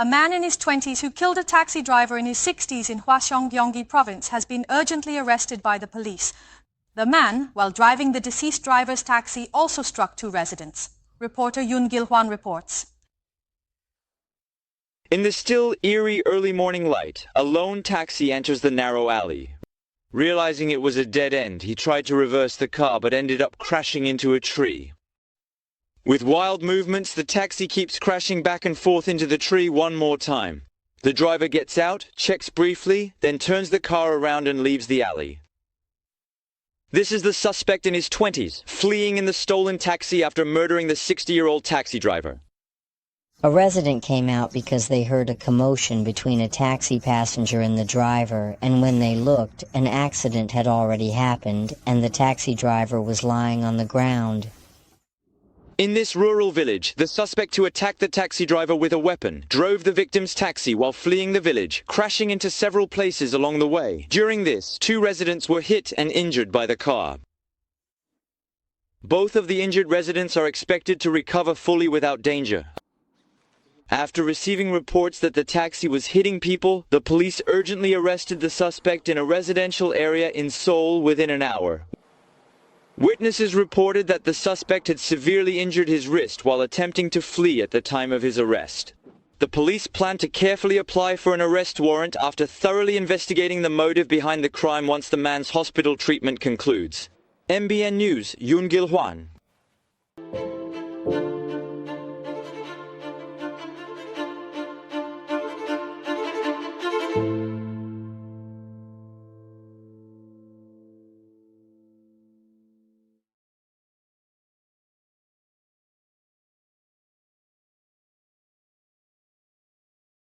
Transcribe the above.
A man in his 20s who killed a taxi driver in his 60s in Hwaseong, Gyeonggi province has been urgently arrested by the police. The man, while driving the deceased driver's taxi, also struck two residents. Reporter Yoon Gil-hwan reports. In the still, eerie early morning light, a lone taxi enters the narrow alley. Realizing it was a dead end, he tried to reverse the car but ended up crashing into a tree. With wild movements, the taxi keeps crashing back and forth into the tree one more time. The driver gets out, checks briefly, then turns the car around and leaves the alley. This is the suspect in his 20s, fleeing in the stolen taxi after murdering the 60-year-old taxi driver. A resident came out because they heard a commotion between a taxi passenger and the driver, and when they looked, an accident had already happened, and the taxi driver was lying on the ground. In this rural village, the suspect who attacked the taxi driver with a weapon drove the victim's taxi while fleeing the village, crashing into several places along the way. During this, two residents were hit and injured by the car. Both of the injured residents are expected to recover fully without danger. After receiving reports that the taxi was hitting people, the police urgently arrested the suspect in a residential area in Seoul within an hour. Witnesses reported that the suspect had severely injured his wrist while attempting to flee at the time of his arrest. The police plan to carefully apply for an arrest warrant after thoroughly investigating the motive behind the crime once the man's hospital treatment concludes. MBN News, Yoon Gil-hwan.